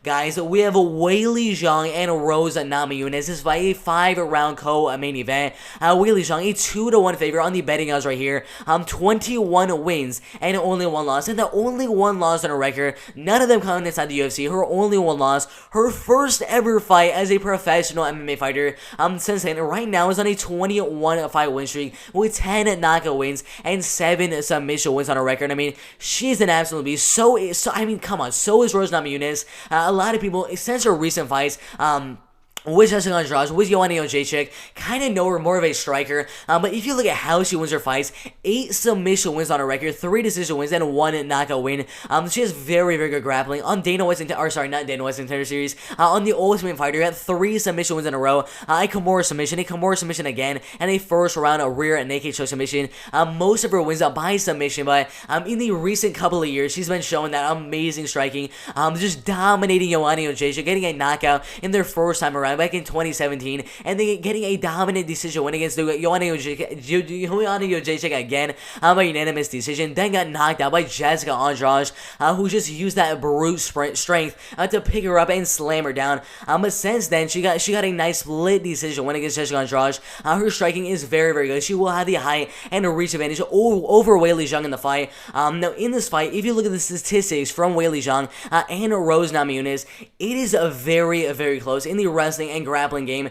guys, we have Weili, Zhang, and Rose Namajunas. This is by a 5-round co-main event. Weili Zhang, a 2-1 favorite on the betting odds right here. 21 wins and only 1 loss. And the only 1 loss on her record, none of them coming inside the UFC. Her only 1 loss, her first ever fight as a professional MMA fighter. Since then, right now is on a 21 fight win streak with 10 knockout wins and 7 submission wins on her record. I mean, she's an absolute beast. I mean, come on, so is Rose Namajunas. A lot of people, since her recent fights, with Jessica Andrade, with Joanna Jędrzejczyk, kind of know her more of a striker, but if you look at how she wins her fights, 8 submission wins on her record, 3 decision wins, and 1 knockout win. She has very, very good grappling. On Dana White's, not Dana White's Contender Series, on the Ultimate Fighter, had 3 submission wins in a row, a Kimura submission again, and a first round, a rear and naked choke submission. Most of her wins by submission, but in the recent couple of years, she's been showing that amazing striking, just dominating Joanna Jędrzejczyk, getting a knockout in their first time around back in 2017, and then getting a dominant decision win against Joanna Jędrzejczyk again by unanimous decision. Then got knocked out by Jessica Andrade, who just used that brute strength to pick her up and slam her down. But since then, she got a nice split decision win against Jessica Andrade. Her striking is very, very good. She will have the height and reach advantage over Weili Zhang in the fight. Now, in this fight, if you look at the statistics from Weili Zhang and Rose Namajunas, it is a very, very close in the wrestling and grappling game.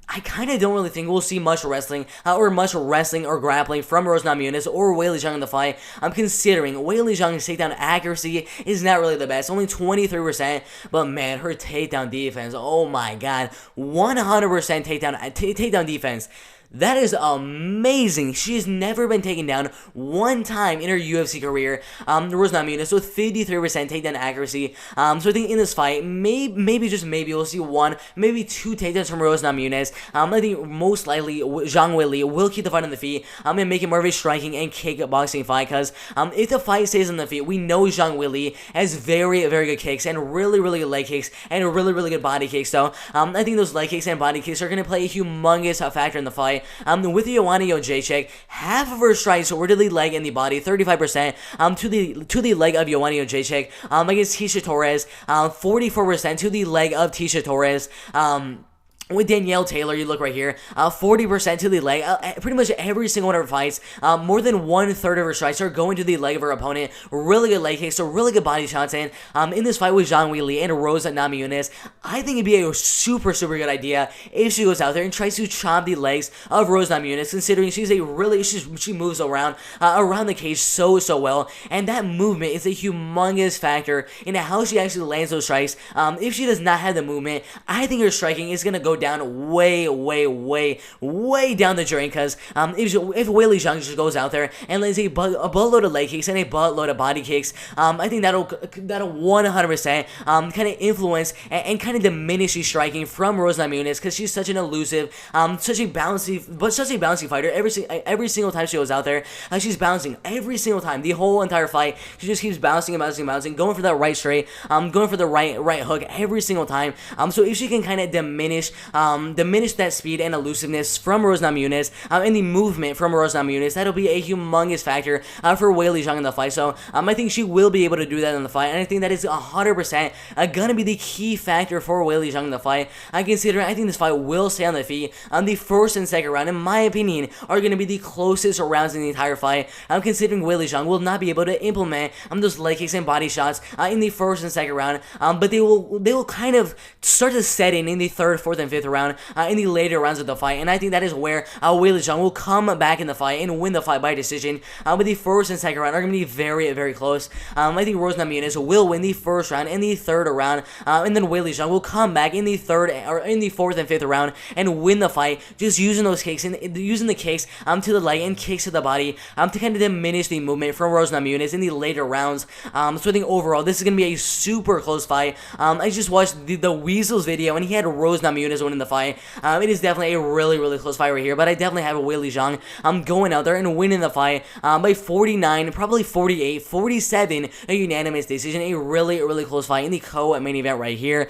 I kind of don't really think we'll see much wrestling or grappling from Rose Namajunas or Weili Zhang in the fight. I'm considering Weili Zhang's takedown accuracy is not really the best, only 23%, but man, her takedown defense, oh my god, 100% takedown defense. That is amazing. She has never been taken down 1 time in her UFC career. Rose Namajunas with 53% takedown accuracy. So I think in this fight, maybe just maybe we'll see 1, maybe 2 takedowns from Rose Namajunas. I think most likely Zhang Weili will keep the fight on the feet. And make it more of a striking and kickboxing fight. Because if the fight stays on the feet, we know Zhang Weili has very, very good kicks and really, really good leg kicks and really, really good body kicks. So I think those leg kicks and body kicks are going to play a humongous factor in the fight. With Joanna Jędrzejczyk, half of her strikes were to the leg and the body, 35% to the leg of Joanna Jędrzejczyk against Tisha Torres, 44% to the leg of Tisha Torres. With Danielle Taylor, you look right here, 40% to the leg. Pretty much every single one of her fights, more than 1/3 of her strikes are going to the leg of her opponent. Really good leg kicks, so really good body shots. And in this fight with Zhang Weili and Rose Namajunas, I think it'd be a super, super good idea if she goes out there and tries to chop the legs of Rose Namajunas, considering she moves around the cage so well, and that movement is a humongous factor in how she actually lands those strikes. If she does not have the movement, I think her striking is gonna go down way down the drain, because if Weili Zhang just goes out there and lands a buttload of leg kicks and a buttload of body kicks, I think that'll 100% kind of influence and kind of diminish the striking from Rose Namajunas, because she's such an elusive, such a bouncy fighter. Every single time she goes out there, she's bouncing every single time, the whole entire fight. She just keeps bouncing, going for that right straight, going for the right hook every single time. So if she can kind of diminish that speed and elusiveness from Rose Namajunas, and the movement from Rose Namajunas, that'll be a humongous factor for Weili Zhang in the fight. So I think she will be able to do that in the fight, and I think that is 100% gonna be the key factor for Weili Zhang in the fight. Considering I think this fight will stay on the feet. The first and second round, in my opinion, are gonna be the closest rounds in the entire fight. Considering Weili Zhang will not be able to implement those leg kicks and body shots in the first and second round, but they will kind of start to set in the third, fourth, and fifth round, in the later rounds of the fight, and I think that is where Weili Zhang will come back in the fight and win the fight by decision. But the first and second round are going to be very, very close. I think Rose Namajunas will win the first round and the third round, and then Weili Zhang will come back in the fourth and fifth round and win the fight, just using those kicks and using the kicks to the leg and kicks to the body to kind of diminish the movement from Rose Namajunas in the later rounds. So I think overall this is going to be a super close fight. I just watched the Weasels video and he had Rose Namajunas winning the fight. It is definitely a really, really close fight right here, but I definitely have a Weili Zhang going out there and winning the fight by 49, probably 48, 47, a unanimous decision. A really, really close fight in the co-main event right here.